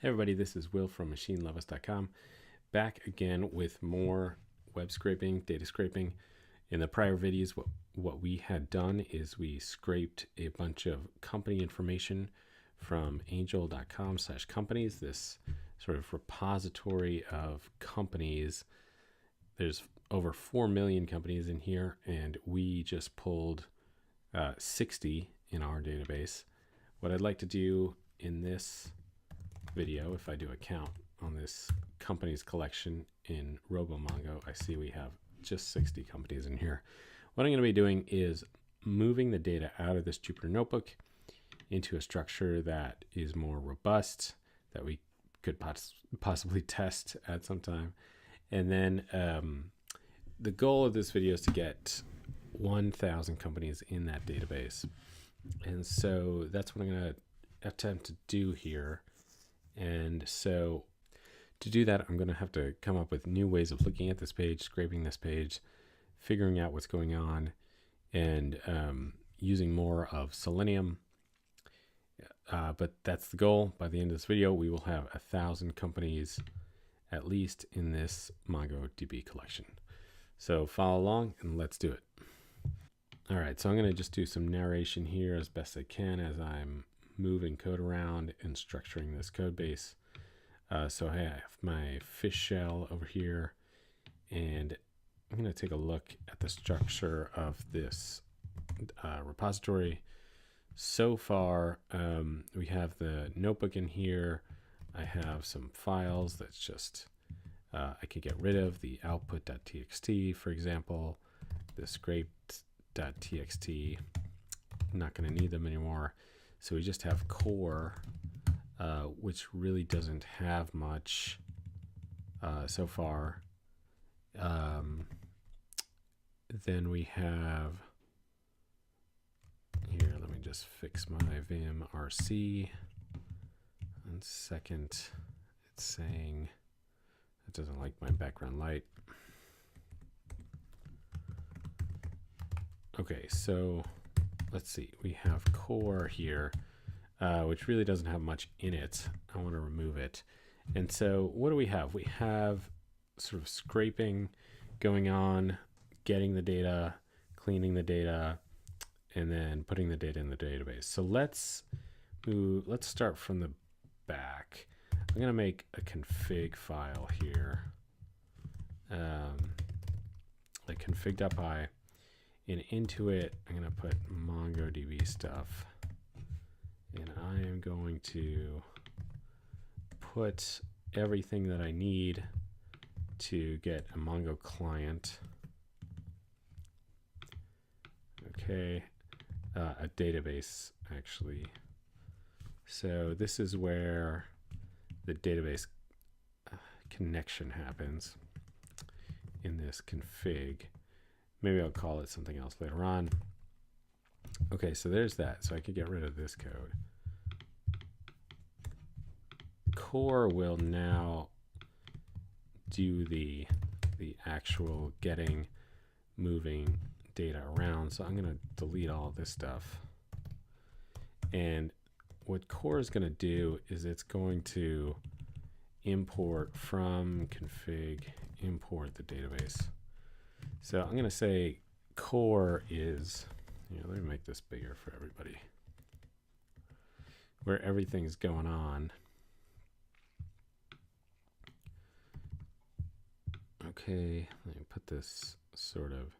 Hey everybody, this is Will from MachineLovers.com, back again with more web scraping, data scraping. In the prior videos, what we had done is we scraped a bunch of company information from angel.com/companies, this sort of repository of companies. There's over 4 million companies in here, and we just pulled 60 in our database. What I'd like to do in this video, if I do a count on this companies collection in RoboMongo, I see we have just 60 companies in here. What I'm going to be doing is moving the data out of this Jupyter Notebook into a structure that is more robust, that we could possibly test at some time. And then the goal of this video is to get 1,000 companies in that database. And so that's what I'm going to attempt to do here. And so to do that, I'm going to have to come up with new ways of looking at this page, scraping this page, figuring out what's going on, and using more of Selenium. But that's the goal. By the end of this video, we will have 1,000 companies at least in this MongoDB collection. So follow along and let's do it. All right, so I'm going to just do some narration here as best I can as I'm moving code around and structuring this code base. So I have my fish shell over here, and I'm going to take a look at the structure of this repository. So far, we have the notebook in here. I have some files that's just, I could get rid of the output.txt, for example, the scraped.txt. I'm not going to need them anymore. So we just have core, which really doesn't have much so far. Then we have here, let me just fix my Vim RC. 1 second, it's saying it doesn't like my background light. Okay, so let's see, we have core here, which really doesn't have much in it. I want to remove it. And so what do we have? We have sort of scraping going on, getting the data, cleaning the data, and then putting the data in the database. So let's start from the back. I'm going to make a config file here, like config.py. And into it, I'm going to put MongoDB stuff. And I am going to put everything that I need to get a Mongo client. Okay, a database, actually. So this is where the database connection happens in this config. Maybe I'll call it something else later on. Okay, so there's that. So I could get rid of this code. Core will now do the actual getting, moving data around. So I'm going to delete all of this stuff. And what core is going to do is it's going to import from config, import the database. So I'm going to say core is, let me make this bigger for everybody, where everything's going on. Okay, let me put this sort of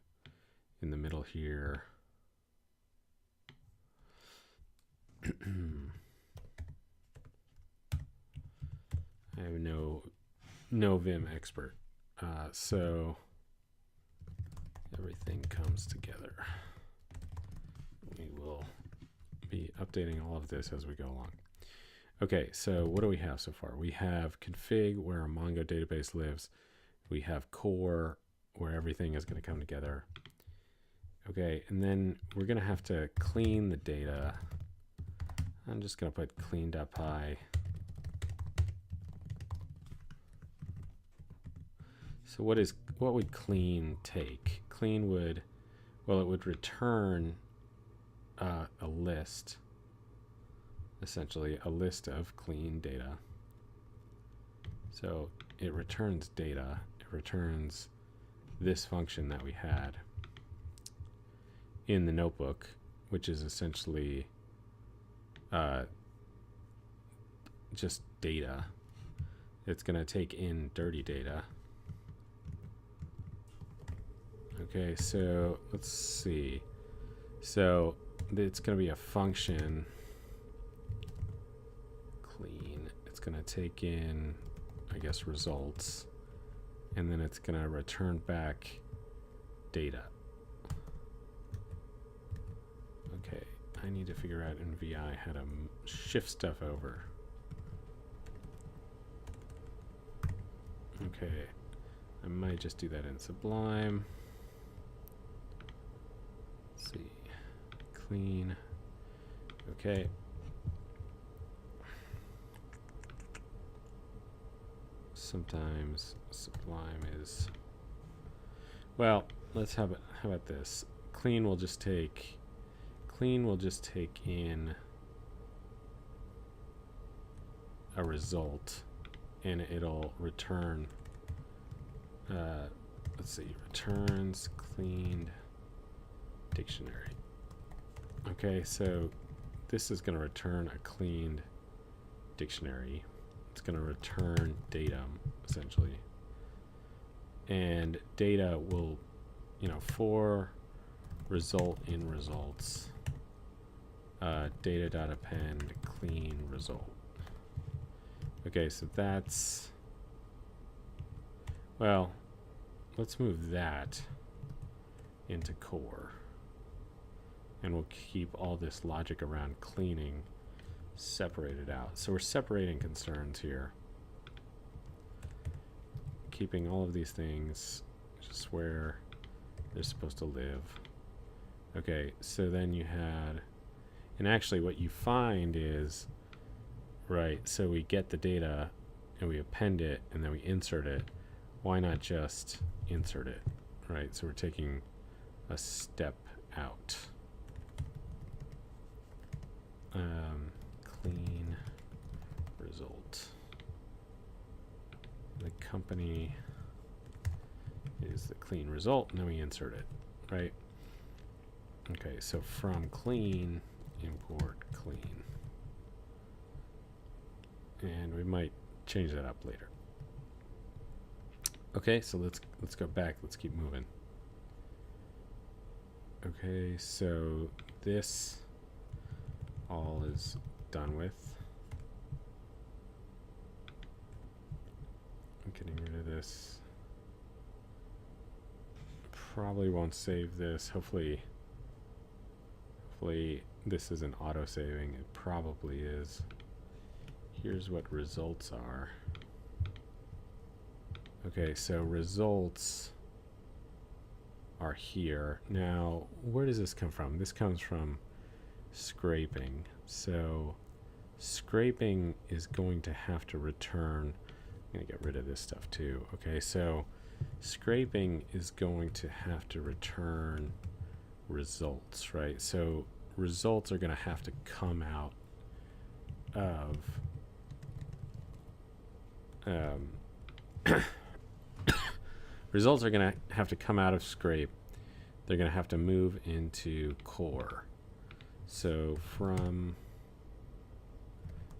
in the middle here. I am no Vim expert, so everything comes together. We will be updating all of this as we go along. Okay, so what do we have so far? We have config, where a Mongo database lives. We have core, where everything is going to come together. Okay, and then we're going to have to clean the data. I'm just going to put clean.py. So what would clean take? Clean would, well, it would return a list, essentially a list of clean data. So it returns data. It returns this function that we had in the notebook, which is essentially just data. It's going to take in dirty data. Okay, so let's see. So it's going to be a function clean. It's going to take in, I guess, results, and then it's going to return back data. Okay, I need to figure out in VI how to shift stuff over. Okay, I might just do that in Sublime. Let's see, clean. Okay. Sometimes Sublime is, well, let's have it. How about this? Clean will just take in a result, and it'll return, let's see, returns cleaned dictionary. Okay, so this is going to return a cleaned dictionary. It's going to return datum, essentially. And data will, for result in results, data.append clean result. Okay, so that's, well, let's move that into core. And we'll keep all this logic around cleaning separated out. So we're separating concerns here. Keeping all of these things just where they're supposed to live. Okay, so then you had, and actually what you find is, right, so we get the data and we append it and then we insert it. Why not just insert it, right? So we're taking a step out. Clean result. The company is the clean result, and then we insert it, right? Okay, so from clean, import clean. And we might change that up later. Okay, so let's go back. Let's keep moving. Okay, so this all is done with. I'm getting rid of this. Probably won't save this. Hopefully this isn't auto-saving. It probably is. Here's what results are. Okay, so results are here. Now, where does this come from? This comes from scraping. So scraping is going to have to return, I'm going to get rid of this stuff too. Okay, so scraping is going to have to return results, right? So results are going to have to come out of results are going to have to come out of scrape. They're going to have to move into core. So from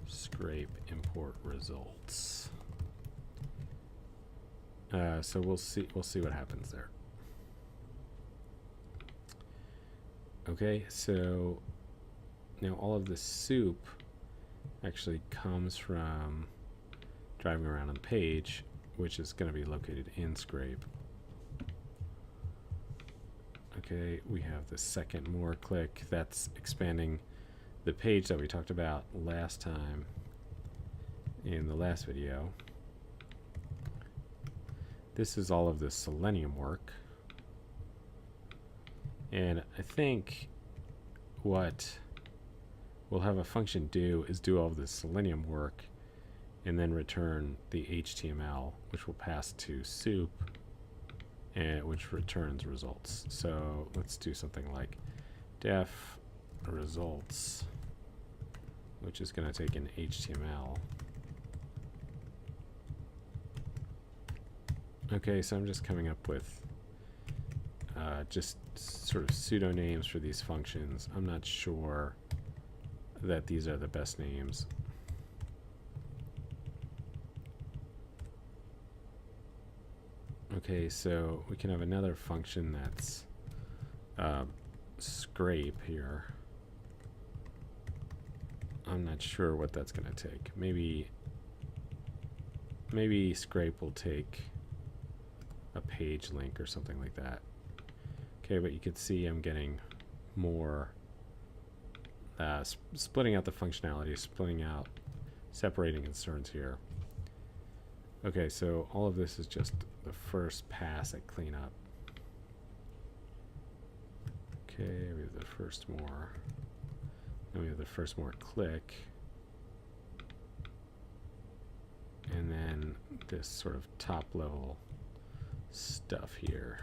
scrape import results. So we'll see what happens there. Okay, so now all of the soup actually comes from driving around on the page, which is going to be located in scrape. Okay, we have the second more click. That's expanding the page that we talked about last time in the last video. This is all of the Selenium work. And I think what we'll have a function do is do all of the Selenium work and then return the HTML, which will pass to soup, and which returns results. So let's do something like def results, which is going to take an HTML. Okay, so I'm just coming up with just sort of pseudonames for these functions. I'm not sure that these are the best names. Okay, so we can have another function that's scrape here. I'm not sure what that's going to take. Maybe scrape will take a page link or something like that. Okay, but you can see I'm getting more splitting out the functionality, separating concerns here. Okay, so all of this is just the first pass at cleanup. Okay, we have the first more. Then we have the first more click. And then this sort of top level stuff here.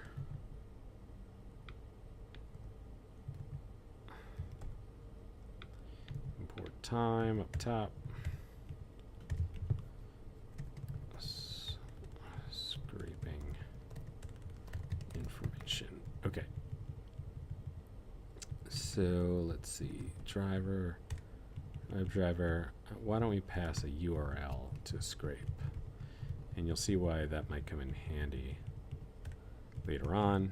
Import time up top. Scraping information. Okay. So let's see. Driver, WebDriver. Why don't we pass a URL to scrape? And you'll see why that might come in handy later on.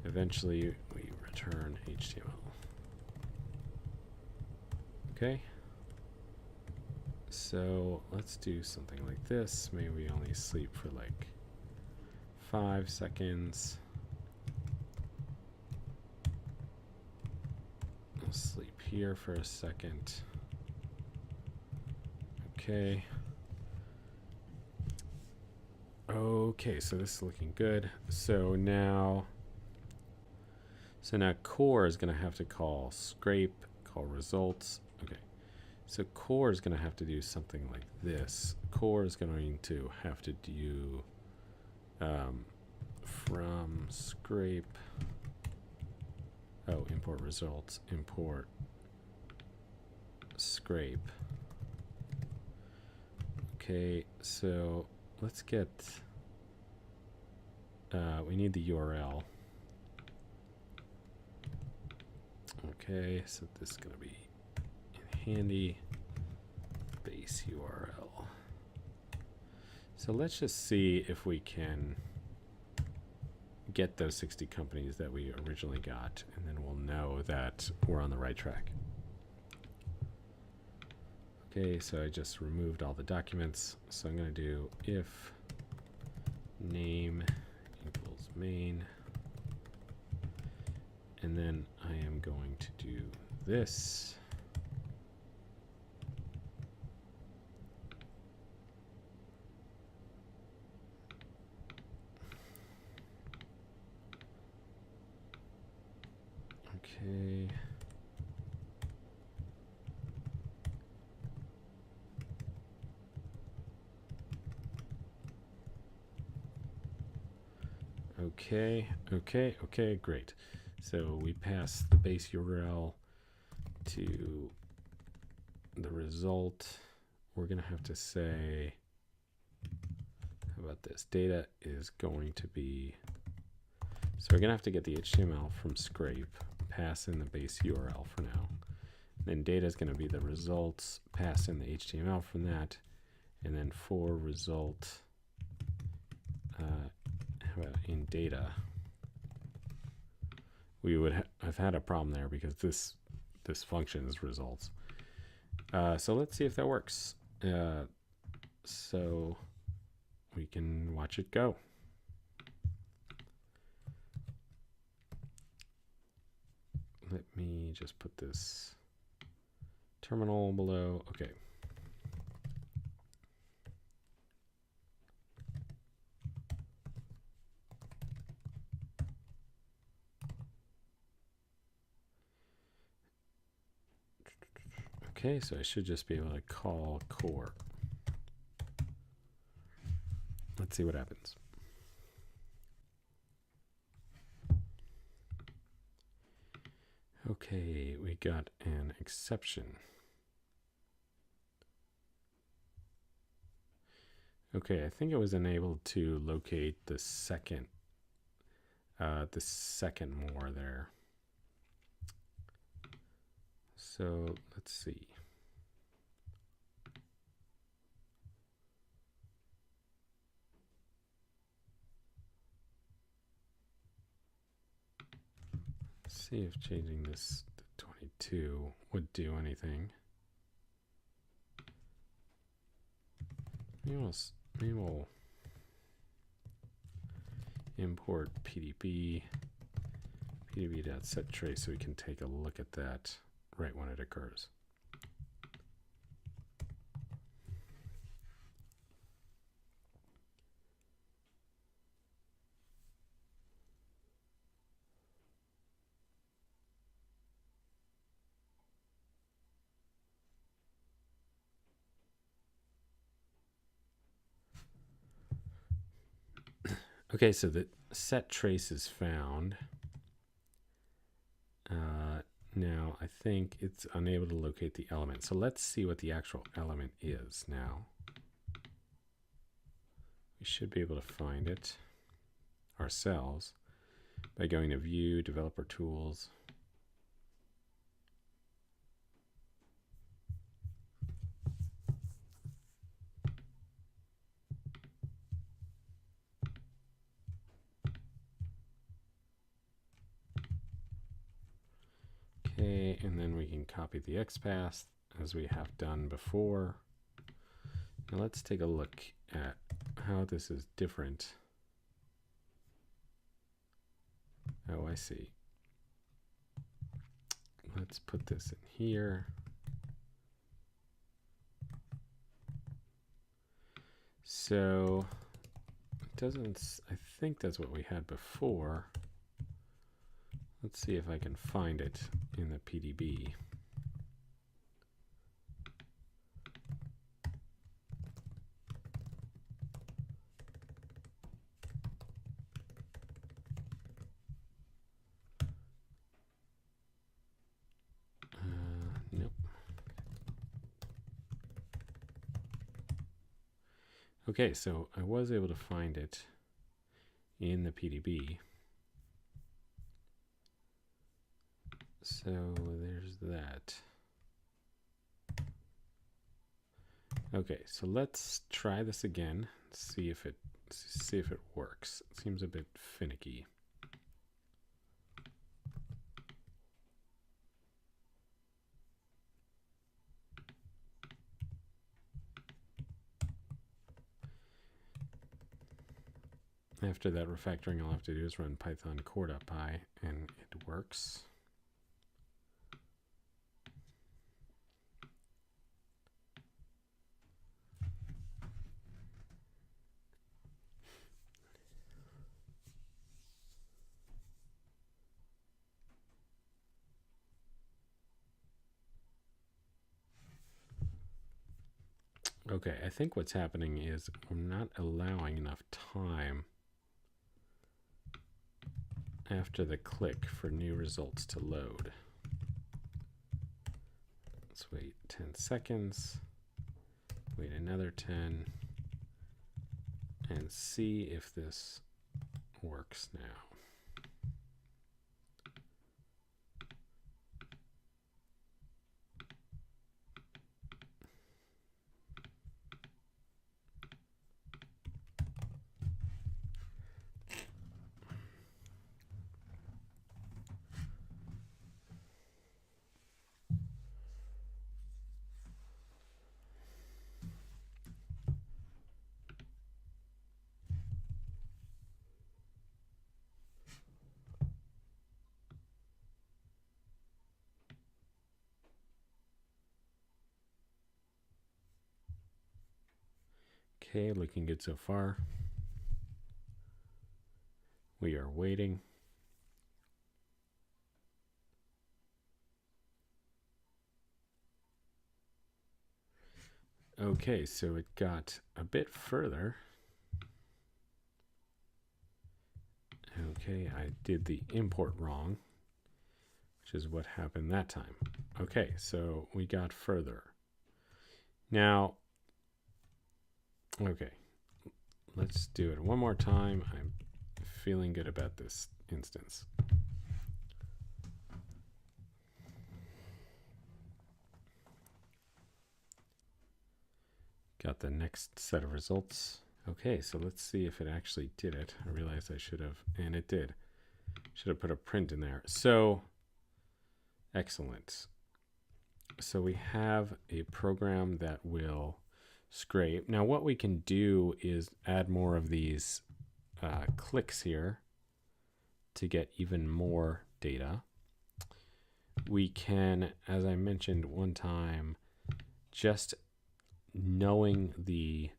Eventually, we return HTML. Okay. So let's do something like this. Maybe we only sleep for like 5 seconds. I'll sleep here for a second. Okay. Okay, so this is looking good. So now core is going to have to call scrape, call results. Okay. So core is going to have to do something like this. Core is going to have to do from scrape. Oh, import results, import scrape. Okay, so let's get, we need the URL. Okay, so this is going to be handy base URL. So let's just see if we can get those 60 companies that we originally got, and then we'll know that we're on the right track. Okay, so I just removed all the documents. So I'm going to do if name equals main, and then I am going to do this. Okay. Okay, great. So we pass the base URL to the result. We're going to have to say, how about this? Data is going to be, so we're going to have to get the HTML from scrape, pass in the base URL for now. Then data is going to be the results, pass in the HTML from that, and then for result, how about in data, we would have had a problem there because this function is results. So let's see if that works. So we can watch it go. Let me just put this terminal below. Okay. Okay, so I should just be able to call core. Let's see what happens. Okay, we got an exception. Okay, I think it was enabled to locate the second more there. So let's see. See if changing this to 22 would do anything. Maybe we'll import pdb.setTrace so we can take a look at that right when it occurs. Okay, so the set trace is found. Now I think it's unable to locate the element. So let's see what the actual element is now. We should be able to find it ourselves by going to View, Developer Tools. Okay, and then we can copy the XPath as we have done before. Now let's take a look at how this is different. Oh, I see. Let's put this in here. So it doesn't, I think that's what we had before. Let's see if I can find it in the PDB. Nope. Okay, so I was able to find it in the PDB. So there's that. Okay, so let's try this again. See if it works. It seems a bit finicky. After that refactoring, all I have to do is run python core.py and it works. Okay, I think what's happening is I'm not allowing enough time after the click for new results to load. Let's wait 10 seconds, wait another 10, and see if this works now. Okay, looking good so far. We are waiting. Okay, so it got a bit further. Okay, I did the import wrong, which is what happened that time. Okay, so we got further. Now, okay, let's do it one more time. I'm feeling good about this instance. Got the next set of results. Okay, so let's see if it actually did it. I realized I should have, and it did. Should have put a print in there. So, excellent. So we have a program that will scrape. Now what we can do is add more of these clicks here to get even more data. We can, as I mentioned one time, just knowing the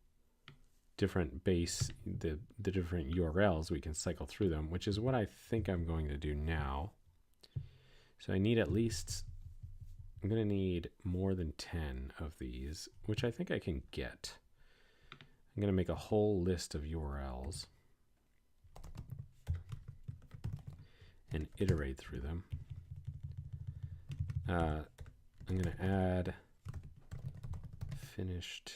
different the different URLs, we can cycle through them, which is what I think I'm going to do now. So I need at least, I'm going to need more than 10 of these, which I think I can get. I'm going to make a whole list of URLs and iterate through them. I'm going to add finished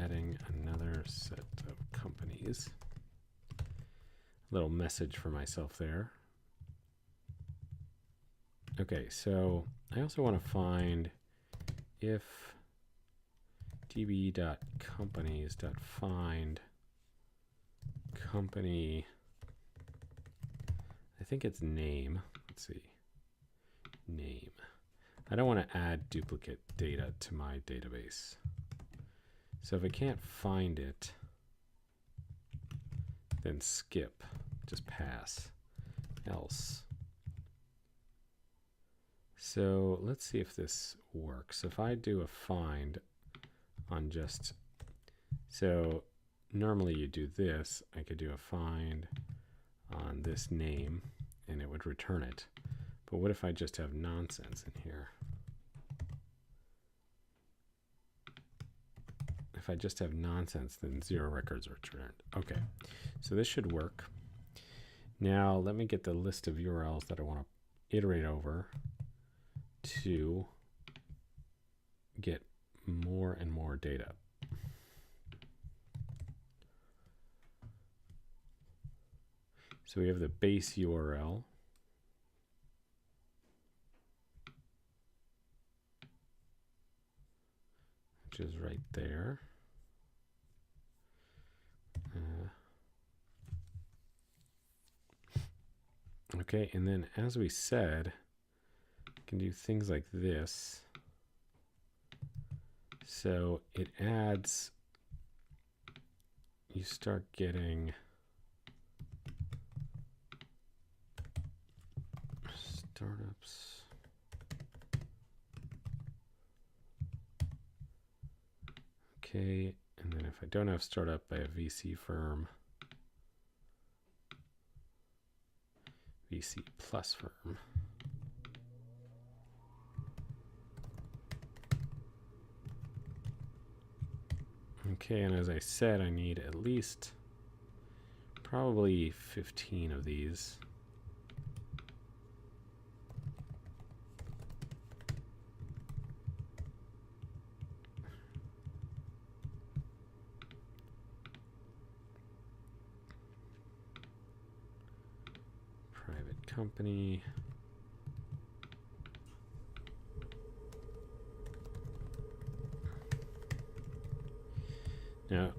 adding another set of companies. Little message for myself there. Okay, so I also want to find if db.companies.find company, I think it's name. Let's see, name. I don't want to add duplicate data to my database. So if I can't find it, then skip, just pass, else. So let's see if this works. If I do a find on just, so normally you do this, I could do a find on this name and it would return it. But what if I just have nonsense in here? If I just have nonsense, then 0 records are returned. Okay, so this should work. Now let me get the list of URLs that I want to iterate over to get more and more data. So we have the base URL. Which is right there. Okay, and then as we said, you can do things like this. So it adds, you start getting startups. Okay, and then if I don't have startup, I have VC firm, VC plus firm. Okay, and as I said, I need at least probably 15 of these. Private company. Now,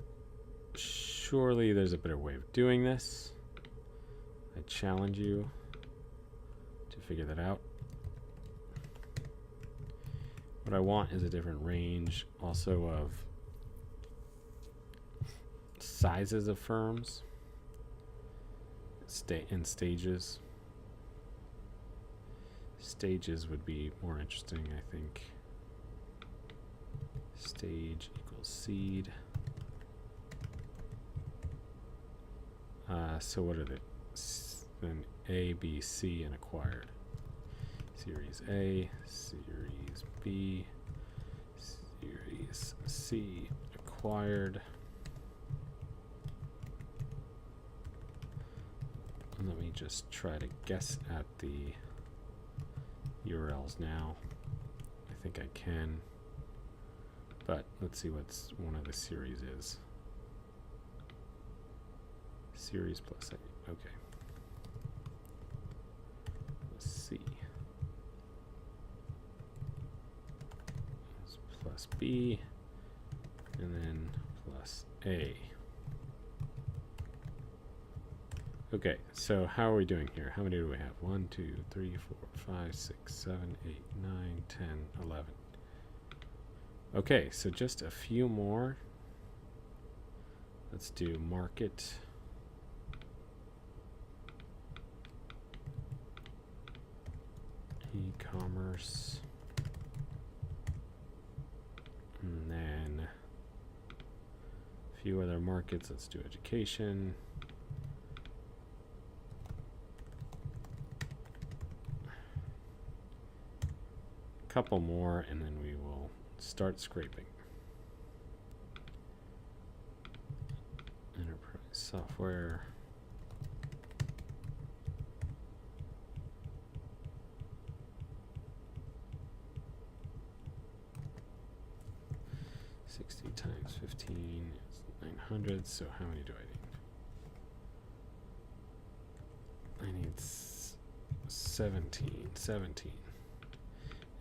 surely there's a better way of doing this. I challenge you to figure that out. What I want is a different range also of sizes of firms and stages. Stages would be more interesting, I think. Stage equals seed. So what are they? Then A, B, C, and acquired. Series A, Series B, Series C, acquired. And let me just try to guess at the URLs now. I think I can. but let's see what's one of the series is. Series plus A. Okay. Let's see. It's plus B, and then plus A. Okay, so how are we doing here? How many do we have? 1, 2, 3, 4, 5, 6, 7, 8, 9, 10, 11. Okay, so just a few more. Let's do market. E-commerce. And then a few other markets. Let's do education. Couple more, and then we will start scraping. Enterprise software. $60 times 15 is 900. So how many do I need? I need 17.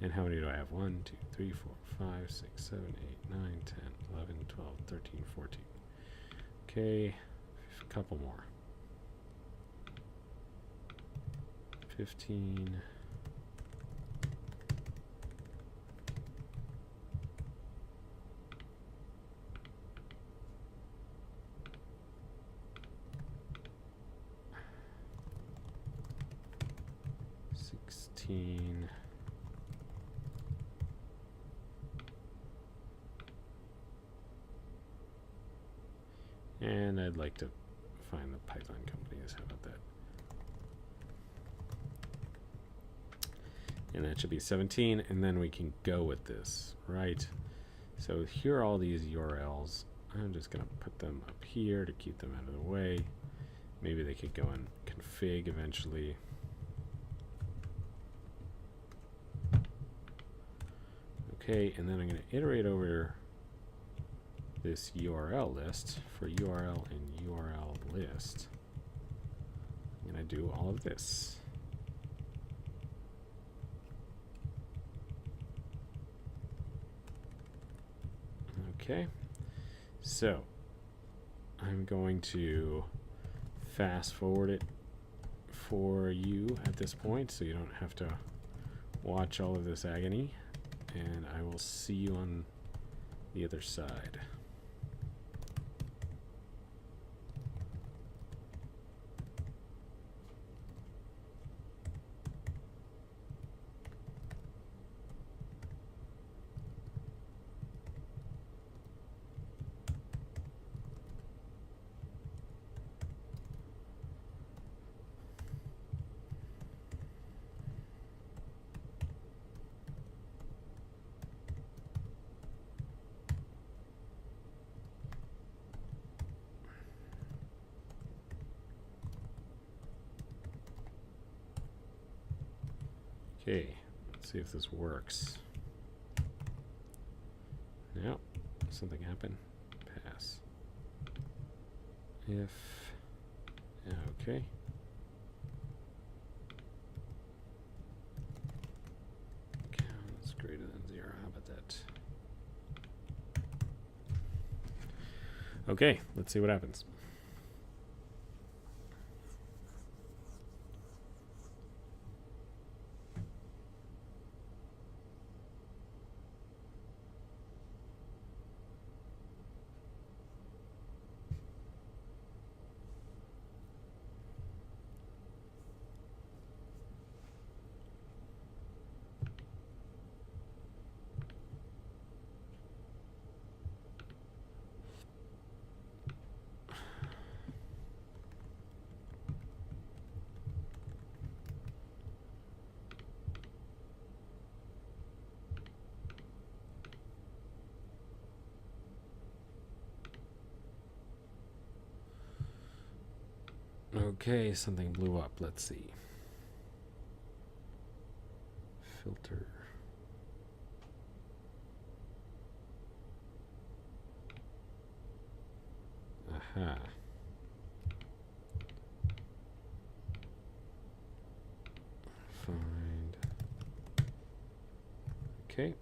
And how many do I have? 1, 2, 3, 4, 5, 6, 7, 8, 9, 10, 11, 12, 13, 14. Okay, a couple more. 15. And I'd like to find the Python companies. How about that? And that should be 17, and then we can go with this, right? So here are all these URLs. I'm just going to put them up here to keep them out of the way. Maybe they could go in config eventually. Okay, and then I'm going to iterate over this URL list for URL and URL list. I'm going to do all of this. Okay, so I'm going to fast forward it for you at this point so you don't have to watch all of this agony, and I will see you on the other side. Okay, let's see if this works. No, something happened. Pass. If, okay. Count's greater than 0. How about that? Okay, let's see what happens. Okay, something blew up. Let's see. Filter. Aha. Find. Okay.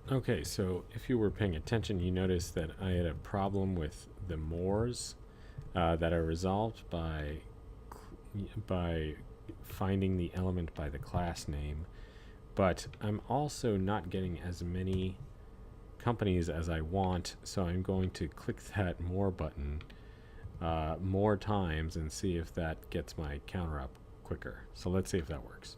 Okay, so if you were paying attention, you noticed that I had a problem with the mores that are resolved by finding the element by the class name, but I'm also not getting as many companies as I want, so I'm going to click that more button more times and see if that gets my counter up quicker. So let's see if that works.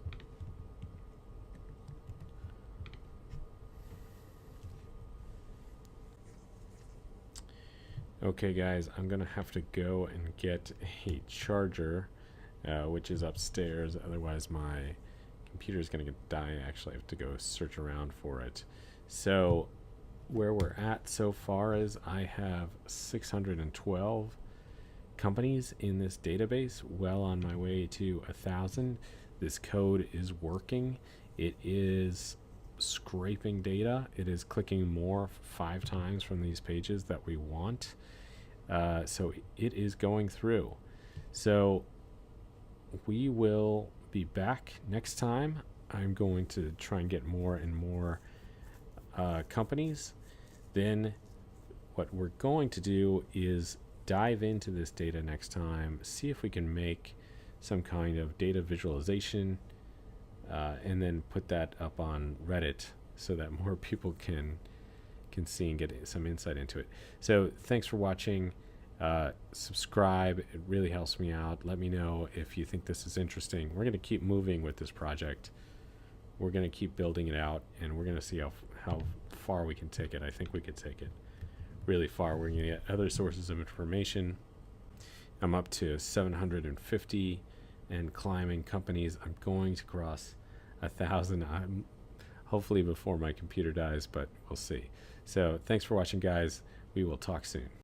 Okay guys, I'm gonna have to go and get a charger, which is upstairs, otherwise my computer is gonna die. Actually, I have to go search around for it. So where we're at so far is I have 612 companies in this database, well on my way to 1,000. This code is working. It is scraping data. It is clicking more 5 times from these pages that we want. So it is going through. So we will be back next time. I'm going to try and get more and more companies. Then what we're going to do is dive into this data next time, see if we can make some kind of data visualization, and then put that up on Reddit so that more people can see and get some insight into it. So thanks for watching. Subscribe, it really helps me out. Let me know if you think this is interesting. We're going to keep moving with this project. We're going to keep building it out, and we're going to see how far we can take it. I think we could take it really far. We're going to get other sources of information. I'm up to 750 and climbing companies. I'm going to cross 1,000. I'm hopefully before my computer dies, but we'll see. So thanks for watching, guys. We will talk soon.